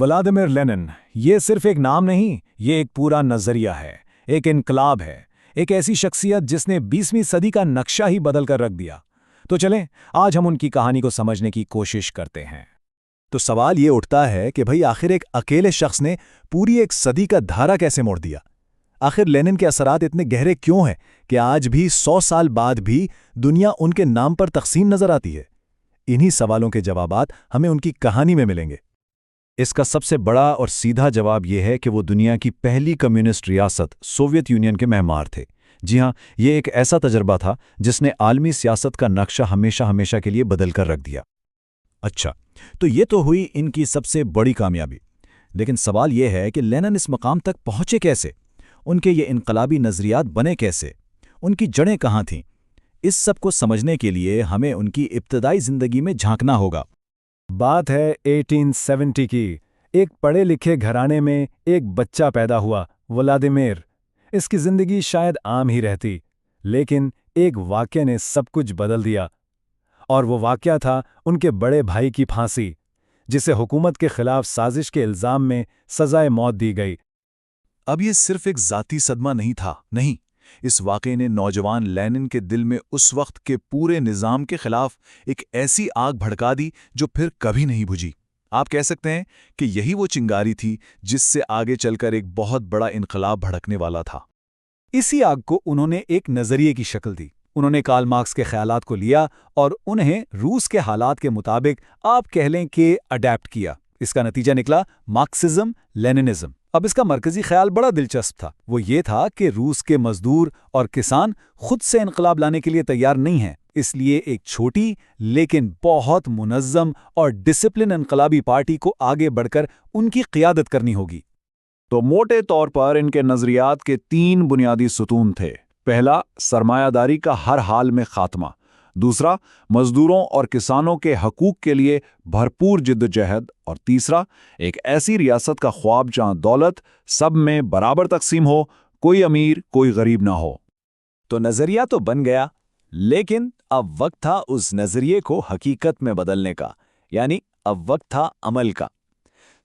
Vladimir linen یہ صرف ایک نام نہیں، یہ ایک پورا نظریہ ہے، ایک انقلاب ہے، ایک ایسی شخصیت جس نے 20ویں صدی کا نقشہ ہی بدل کر رکھ دیا۔ تو چلیں آج ہم ان کی کہانی کو سمجھنے کی کوشش کرتے ہیں۔ تو سوال یہ اٹھتا ہے کہ بھئی آخر ایک اکیلے شخص نے پوری ایک صدی کا دھارا کیسے موڑ دیا؟ آخر لینن کے اثرات اتنے گہرے کیوں ہیں کہ آج بھی 100 سال بعد بھی دنیا ان کے نام پر تقسیم نظر آتی ہے؟ انہی سوالوں کے جوابات ہمیں ان کی کہانی میں ملیں گے۔ اس کا سب سے بڑا اور سیدھا جواب یہ ہے کہ وہ دنیا کی پہلی کمیونسٹ ریاست سوویت یونین کے معمار تھے۔ جی ہاں، یہ ایک ایسا تجربہ تھا جس نے عالمی سیاست کا نقشہ ہمیشہ کے لیے بدل کر رکھ دیا۔ اچھا، تو یہ تو ہوئی ان کی سب سے بڑی کامیابی، لیکن سوال یہ ہے کہ لینن اس مقام تک پہنچے کیسے؟ ان کے یہ انقلابی نظریات بنے کیسے؟ ان کی جڑیں کہاں تھیں؟ اس سب کو سمجھنے کے لیے ہمیں ان کی ابتدائی زندگی میں جھانکنا ہوگا۔ بات ہے 1870 کی۔ ایک پڑھے لکھے گھرانے میں ایک بچہ پیدا ہوا، ولادیمیر۔ اس کی زندگی شاید عام ہی رہتی، لیکن ایک واقعے نے سب کچھ بدل دیا، اور وہ واقعہ تھا ان کے بڑے بھائی کی پھانسی، جسے حکومت کے خلاف سازش کے الزام میں سزائے موت دی گئی۔ اب یہ صرف ایک ذاتی صدمہ نہیں تھا، نہیں، اس واقعے نے نوجوان لینن کے دل میں اس وقت کے پورے نظام کے خلاف ایک ایسی آگ بھڑکا دی جو پھر کبھی نہیں بجھی۔ آپ کہہ سکتے ہیں کہ یہی وہ چنگاری تھی جس سے آگے چل کر ایک بہت بڑا انقلاب بھڑکنے والا تھا۔ اسی آگ کو انہوں نے ایک نظریے کی شکل دی۔ انہوں نے کارل مارکس کے خیالات کو لیا اور انہیں روس کے حالات کے مطابق آپ کہہ لیں کہ اڈیپٹ کیا۔ اس کا نتیجہ نکلا مارکسزم لیننزم۔ اب اس کا مرکزی خیال بڑا دلچسپ تھا۔ وہ یہ تھا کہ روس کے مزدور اور کسان خود سے انقلاب لانے کے لیے تیار نہیں ہیں، اس لیے ایک چھوٹی لیکن بہت منظم اور ڈسپلن انقلابی پارٹی کو آگے بڑھ کر ان کی قیادت کرنی ہوگی۔ تو موٹے طور پر ان کے نظریات کے 3 بنیادی ستون تھے۔ پہلا، سرمایہ داری کا ہر حال میں خاتمہ۔ دوسرا، مزدوروں اور کسانوں کے حقوق کے لیے بھرپور جدوجہد۔ اور تیسرا، ایک ایسی ریاست کا خواب جہاں دولت سب میں برابر تقسیم ہو، کوئی امیر کوئی غریب نہ ہو۔ تو نظریہ تو بن گیا، لیکن اب وقت تھا اس نظریے کو حقیقت میں بدلنے کا، یعنی اب وقت تھا عمل کا۔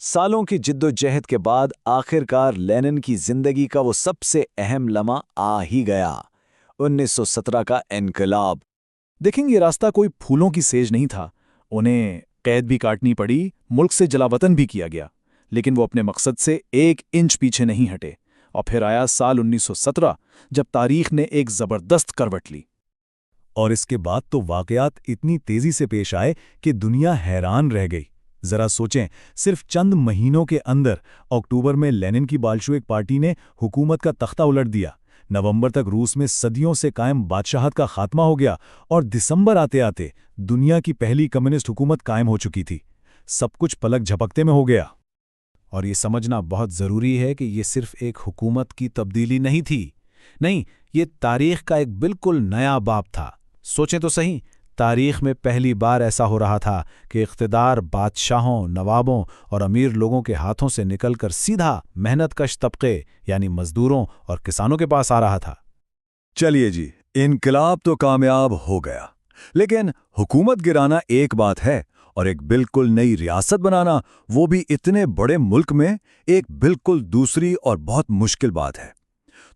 سالوں کی جد و جہد کے بعد آخر کار لینن کی زندگی کا وہ سب سے اہم لمحہ آ ہی گیا، 1917 کا انقلاب۔ دیکھیں، یہ راستہ کوئی پھولوں کی سیج نہیں تھا۔ انہیں قید بھی کاٹنی پڑی، ملک سے جلا وطن بھی کیا گیا، لیکن وہ اپنے مقصد سے 1 انچ پیچھے نہیں ہٹے۔ اور پھر آیا سال 1917، جب تاریخ نے ایک زبردست کروٹ لی۔ اور اس کے بعد تو واقعات اتنی تیزی سے پیش آئے کہ دنیا حیران رہ گئی۔ ذرا سوچیں، صرف چند مہینوں کے اندر اکتوبر میں لینن کی بالشویک پارٹی نے حکومت کا تختہ الٹ دیا، نومبر تک روس میں صدیوں سے قائم بادشاہت کا خاتمہ ہو گیا، اور دسمبر آتے آتے دنیا کی پہلی کمیونسٹ حکومت قائم ہو چکی تھی۔ سب کچھ پلک جھپکتے میں ہو گیا۔ اور یہ سمجھنا بہت ضروری ہے کہ یہ صرف ایک حکومت کی تبدیلی نہیں تھی، نہیں، یہ تاریخ کا ایک بالکل نیا باب تھا۔ سوچیں تو صحیح، تاریخ میں پہلی بار ایسا ہو رہا تھا کہ اقتدار بادشاہوں، نوابوں اور امیر لوگوں کے ہاتھوں سے نکل کر سیدھا محنت کش طبقے یعنی مزدوروں اور کسانوں کے پاس آ رہا تھا۔ چلیے جی، انقلاب تو کامیاب ہو گیا، لیکن حکومت گرانا ایک بات ہے اور ایک بالکل نئی ریاست بنانا، وہ بھی اتنے بڑے ملک میں، ایک بالکل دوسری اور بہت مشکل بات ہے۔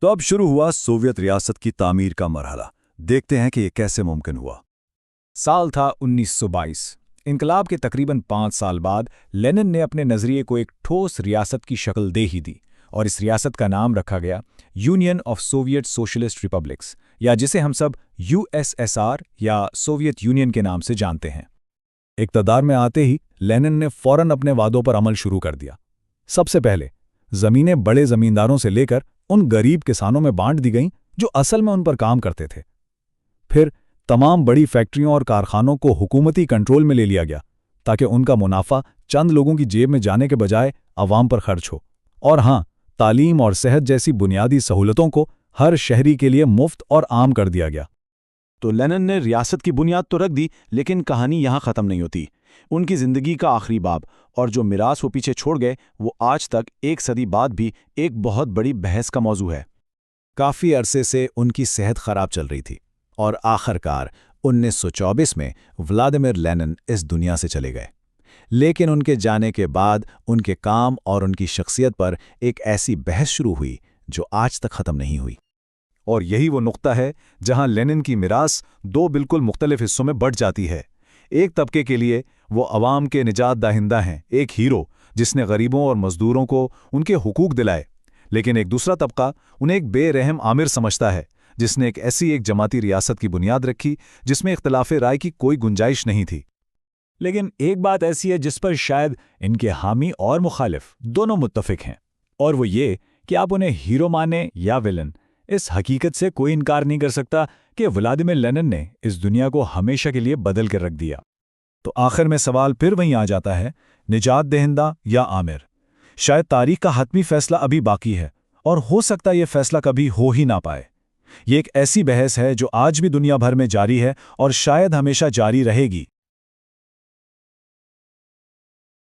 تو اب شروع ہوا سوویت ریاست کی تعمیر کا مرحلہ۔ دیکھتے ہیں کہ یہ کیسے ممکن ہوا۔ سال تھا 1922۔ انقلاب کے تقریباً 5 سال بعد لینن نے اپنے نظریے کو ایک ٹھوس ریاست کی شکل دے ہی دی، اور اس ریاست کا نام رکھا گیا union of Soviet socialist republics, یا جسے ہم سب USSR یا سوویت یونین کے نام سے جانتے ہیں۔ اقتدار میں آتے ہی لینن نے فوراً اپنے وعدوں پر عمل شروع کر دیا۔ سب سے پہلے زمینیں بڑے زمینداروں سے لے کر ان غریب کسانوں میں بانٹ دی گئیں جو اصل میں ان پر کام کرتے تھے۔ پھر تمام بڑی فیکٹریوں اور کارخانوں کو حکومتی کنٹرول میں لے لیا گیا تاکہ ان کا منافع چند لوگوں کی جیب میں جانے کے بجائے عوام پر خرچ ہو۔ اور ہاں، تعلیم اور صحت جیسی بنیادی سہولتوں کو ہر شہری کے لیے مفت اور عام کر دیا گیا۔ تو لینن نے ریاست کی بنیاد تو رکھ دی، لیکن کہانی یہاں ختم نہیں ہوتی۔ ان کی زندگی کا آخری باب اور جو میراث وہ پیچھے چھوڑ گئے، وہ آج تک 1 صدی بعد بھی ایک بہت بڑی بحث کا موضوع ہے۔ کافی عرصے سے ان کی صحت خراب چل رہی تھی، اور آخر کار 1924 میں ولادیمیر لینن اس دنیا سے چلے گئے۔ لیکن ان کے جانے کے بعد ان کے کام اور ان کی شخصیت پر ایک ایسی بحث شروع ہوئی جو آج تک ختم نہیں ہوئی۔ اور یہی وہ نقطہ ہے جہاں لینن کی میراث دو بالکل مختلف حصوں میں بٹ جاتی ہے۔ ایک طبقے کے لیے وہ عوام کے نجات دہندہ ہیں، ایک ہیرو جس نے غریبوں اور مزدوروں کو ان کے حقوق دلائے، لیکن ایک دوسرا طبقہ انہیں ایک بے رحم آمر سمجھتا ہے جس نے ایک جماعتی ریاست کی بنیاد رکھی جس میں اختلاف رائے کی کوئی گنجائش نہیں تھی۔ لیکن ایک بات ایسی ہے جس پر شاید ان کے حامی اور مخالف دونوں متفق ہیں، اور وہ یہ کہ آپ انہیں ہیرو مانیں یا ویلن، اس حقیقت سے کوئی انکار نہیں کر سکتا کہ ولادیمیر لینن نے اس دنیا کو ہمیشہ کے لیے بدل کر رکھ دیا۔ تو آخر میں سوال پھر وہیں آ جاتا ہے، نجات دہندہ یا آمر؟ شاید تاریخ کا حتمی فیصلہ ابھی باقی ہے، اور ہو سکتا ہے یہ فیصلہ کبھی ہو ہی نہ پائے۔ یہ ایک ایسی بحث ہے جو آج بھی دنیا بھر میں جاری ہے اور شاید ہمیشہ جاری رہے گی۔